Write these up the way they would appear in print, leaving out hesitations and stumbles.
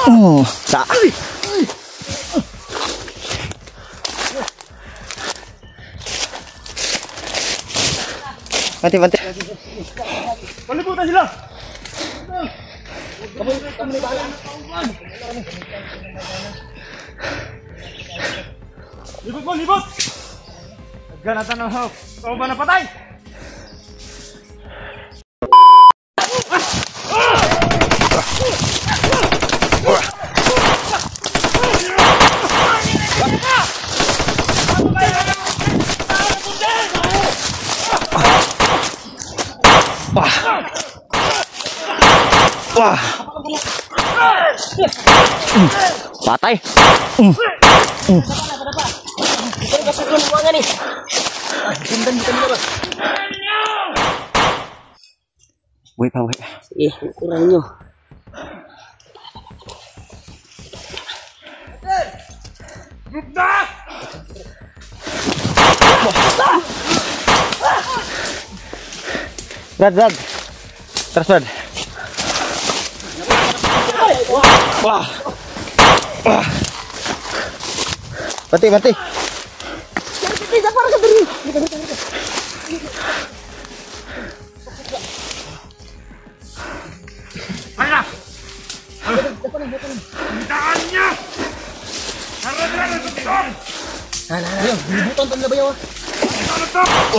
Tak. Mati. Palibutan sila. Kamu ni bahala. Libot. Ganatan ng hawk. Kau ba napatay? Wah. Patay. Wait. Kurang nyo. Brad. Terus, Brad. Wah. Mati. Tidak parah ke diri. Ayo. Taannya. Harus betul. Ayo, tonton na bayaw.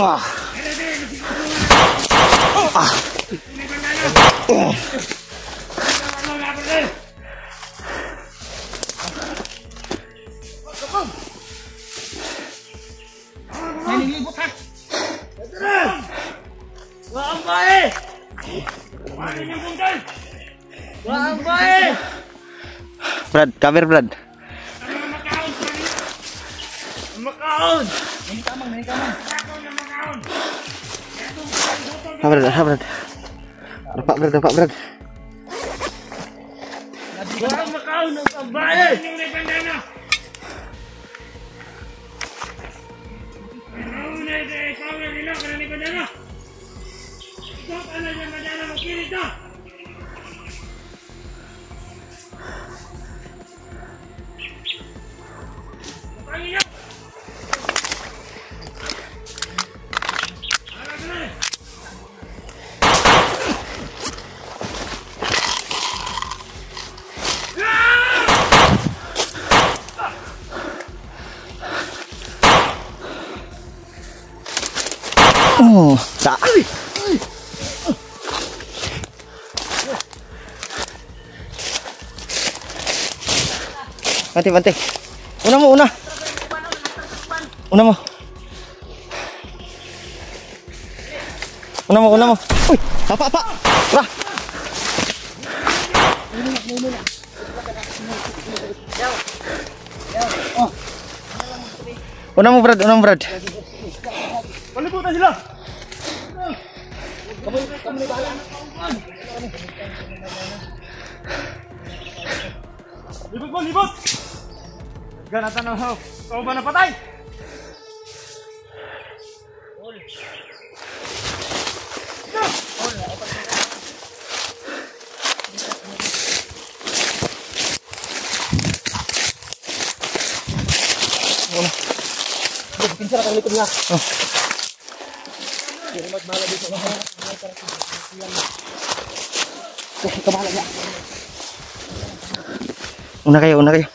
Wah. Brad, kamera Brad. Makaon. Brad. Dapat Brad. Barang makaon ng kabaye. Ini bandana. Ini deh kamera nila kana ni bandana. Ito ana yung bandana mo kirita. Pangina. Tak. Mati. Una mo. Uy, apa? Rah. Una mo, Brad. Palibutan sila. Kamu ni bahala. Libot. Ganatan ng hawk. Kau ba napatay? Pincer ang likod niya. Kabahala niya. Una kayo.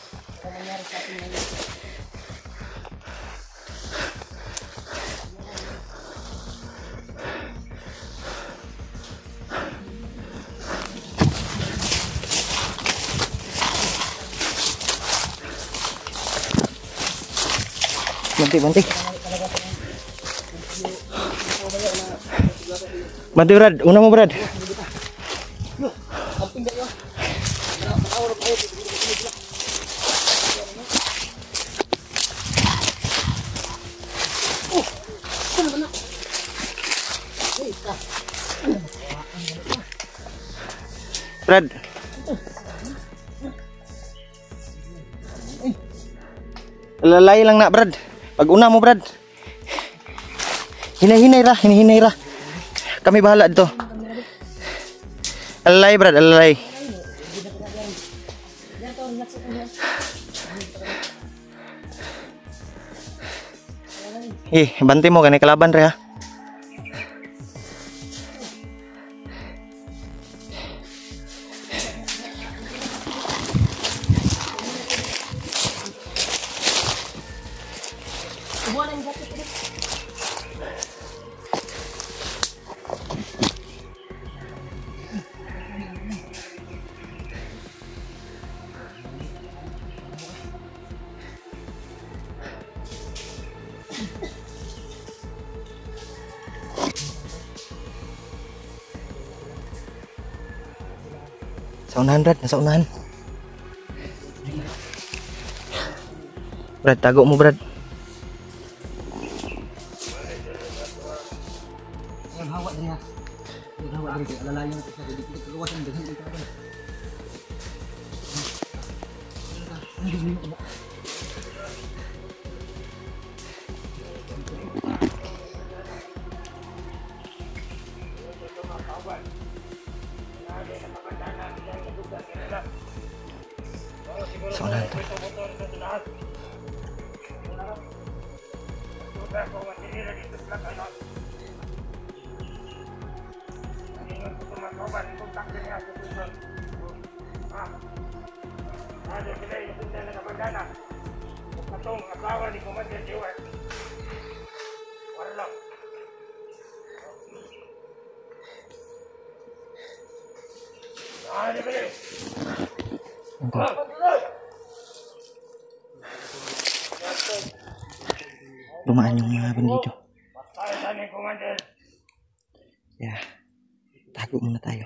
Bantu Brad, una mo Brad. Brad. Lalay lang nak Brad. Pag una mo Brad. Hinay-hinay ra. Kami bahala dito. Alalay Brad, alalay. Banti mo kanay kalaban re ha. Sa unahan, Brad. Nasa unahan. Brad, tago mo, Brad. Yang hawa din ha. Yang hawa din. Alalayan natin sa dito. Kaluwasan din. Hindi ka ba? Sa unahan to. Dumaan yung mga bandido. Ya, tago muna tayo.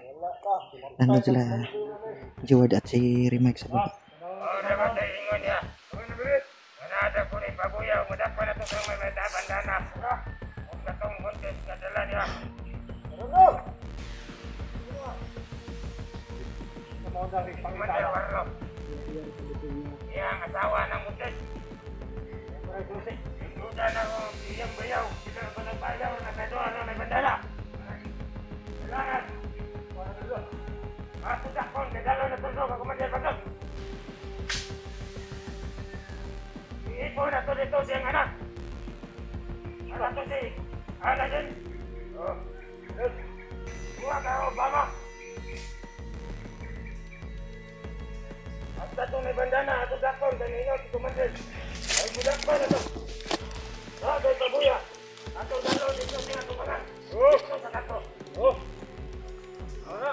Nandun sila Jawad at si Remake sa baba. Yang asawa ng mutis. Sudah na ko iyang bayaw. Sila ba ng bayaw na kadoan na may bandala? Kailangan. Ato dakon, kadalo na tulog ako man pagod. Ipo na to dito siyang anak. Anak to si anak din. Oh. Buwa ka Obama. At ato may bandana, ato dakon, kanino si Kumandir. Ay budak pa na to. Ada tabuya. Atau dalo dito siya tumanan. Sa kato.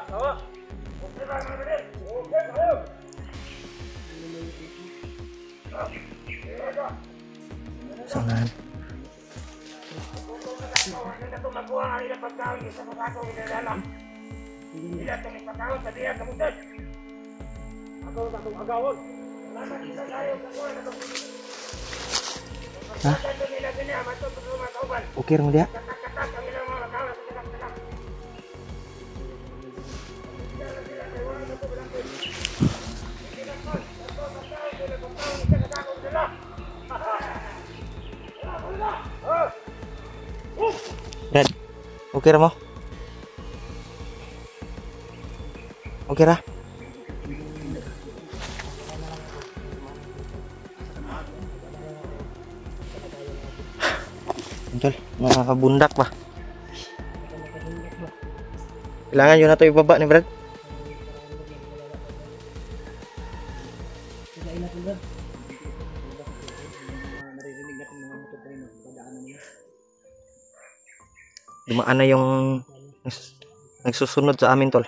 Awa. Okay ba mga bede? Okay tayo. Sa unahan. Hindi ito magkuha ang ilang pagkawin sa pagkato ng dala. Hindi ito may pagkawin sa diya kamutan. Ako itong agawon. Laman isa tayo kakuha na itong Hah? Ukir mo dia? Brad, ukir mo? Ukir ah? Betul, nakakabundak pa. Kailangan yun na ito ibaba ni Brad. Dumaan na yung nagsusunod sa amin, tol.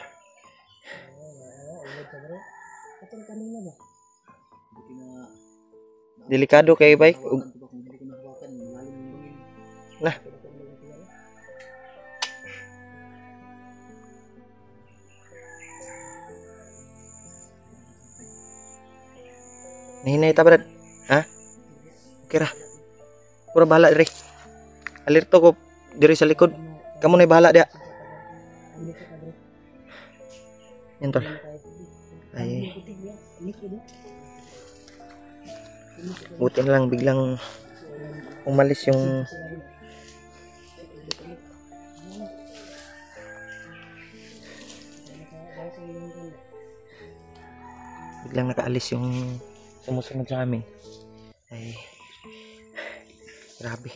Delikado kay bike. Nah. Nahinay ta, Brad. Ha? Okay ra. Pura bahala diri. Alerto ko diri sa likod. Kamu na bahala dia. Yan, tol. Ay. Buti na lang biglang umalis yung biglang nakaalis yung sumusunod sa amin. Ay, grabe.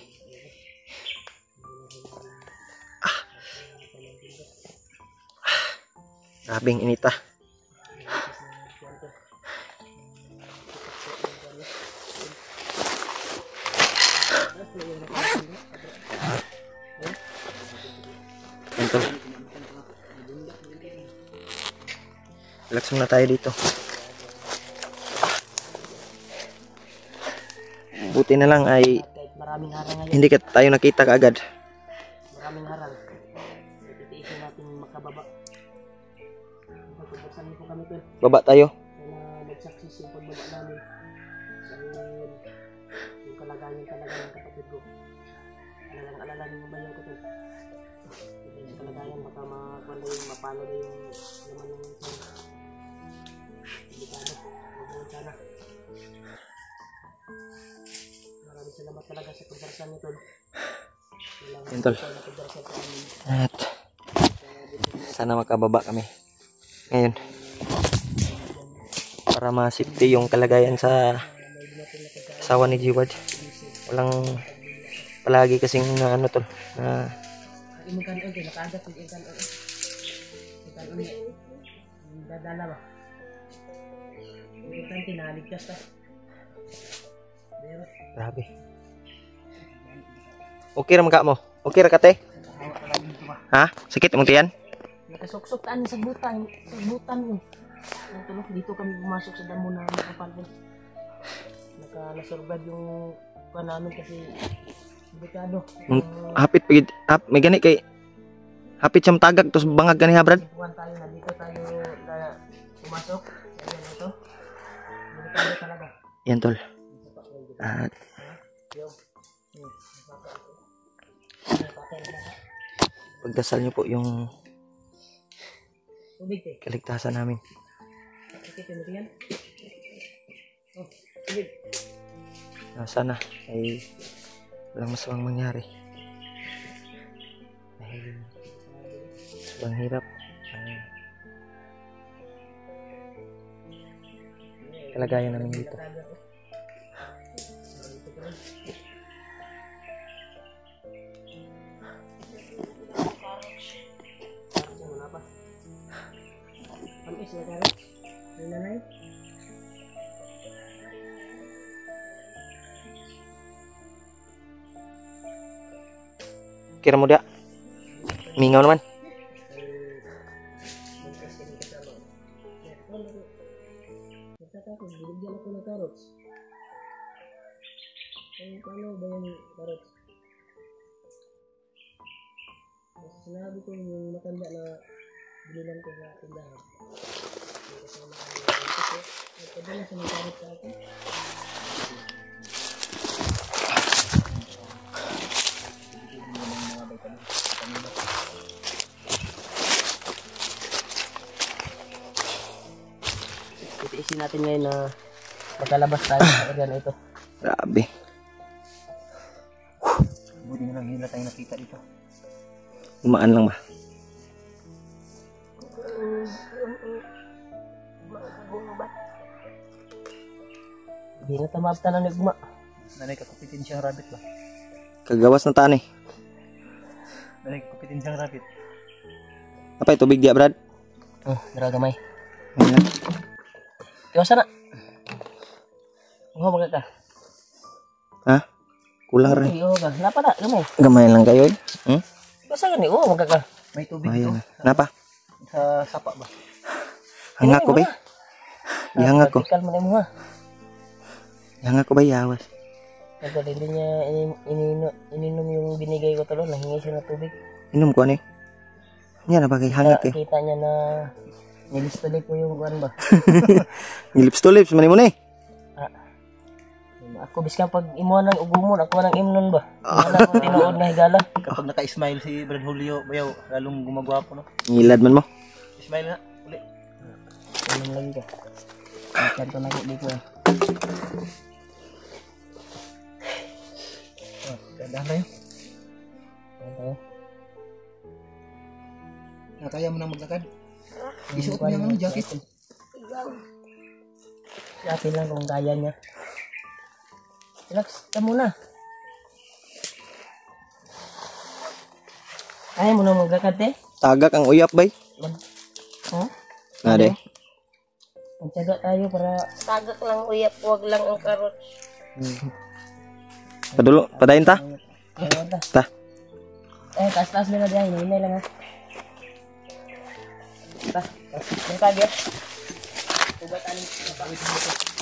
Grabing inita. Ito. Relax muna tayo dito. Buti na lang ay Kahit maraming harang ngayon, hindi tayo nakita kaagad. maraming harang. Titiisin natin makababa. Pagpagbasan niyo po kami tol. Baba tayo. Sana mag-success yung pagbaba namin. Dahil yung kalagayan talaga ng kapatid ko. Talagang alalanin mo ba yung ko tol? Dahil sa kalagayan baka makwala yung mapalo na yung naman yung delikado. Huwag mo sana. Maraming salamat talaga sa pagdarasal niyo tol. Yan, tol. At sana makababa kami ngayon para ma-safety yung kalagayan sa asawa ni G-Ward. Walang palagi kasing na ano tol na Imukan okay, nakaagap yung ikan okay. Ikan uni. Dadala ba? Importante naligtas ka. grabe. Okay ra mga mo. Okay ra kate? Ha? Sakit mong tiyan? Nakasuksok taan sa butan. Sa butan ko. Tulog dito kami pumasok sa damo na nakapalpon. Nasurvive yung pananon kasi delikado. Hapit pigid. May gani kay hapit siyang tagak tos bangag gani ha brad. Buwan tayo na dito tayo na pumasok. Ayan ito. Delikado talaga. Yan tol. At pagdasal niyo po yung Tubig eh. kaligtasan namin. Sakit mo yan. Oh, tubig. Sana ay walang masamang mangyari. Dahil sobrang hirap. Kalagayan namin dito. Tamis na tayo. May nanay. Kira mo dia. Mingaw naman. Binigyan ako ng carrots. Paano ba yung carrots? Sinabi ko yung matanda na binilan ko sa tindahan. Nagpadala siya ng carrots sa akin. Itiisin natin ngayon na maglalabas tayo sa area na ito. Grabe. Buti na lang hila tayo nakita dito. Umaan lang ba? Hindi na tamabta na nagma. Nanay kakupitin siyang rabbit ba? Kagawas na tani. Nanay kakupitin siyang rabbit. Apa itu tubig dia brad? Oh, daragamay. Ayan. Tiwasa na. Nga ka. Ha? Kulang rin. Oo ka. Napa na, gamay. Gamay lang kayo eh. Hmm? Basta gani, oo ka. May tubig Ayan. ito. Napa? Sa sapa ba? Hanga ko ba? Ihanga ko. Kalma na mo ha. Hanga ko ba yawas? Kasi hindi niya ininom yung binigay ko talo, nahingi siya ng tubig. Inom ko ano eh. Yan na bagay hangat eh. Kita niya na nilistuloy ko yung kuwan ba. Ngilips to lips, mani mo na eh. Ako biskan pag imo nang ugumon, ako nang imnon ba. Wala ko tinuod na higala. Kapag naka-smile si Brad Julio, bayaw, lalong gumagwapo no? Ngilad man mo. Smile nga, uli. Inom lagi ka. Makan ko na dito. Ganda na yun. Okay. Nakaya mo nang maglakad? Isuot mo yung ano, jacket. Sa akin lang kung kaya niya. Relax ka muna. Ayaw mo na maglakad eh. Tagak ang uyap bay. Ha? Nade. Magtyaga tayo para Tagak lang uyap, wag lang ang karot. Padulo, padayon ta. ayaw ta. Ta. Taas-taas na diyan. Hinay lang ha. Ta. Yung kagya. Ugat aning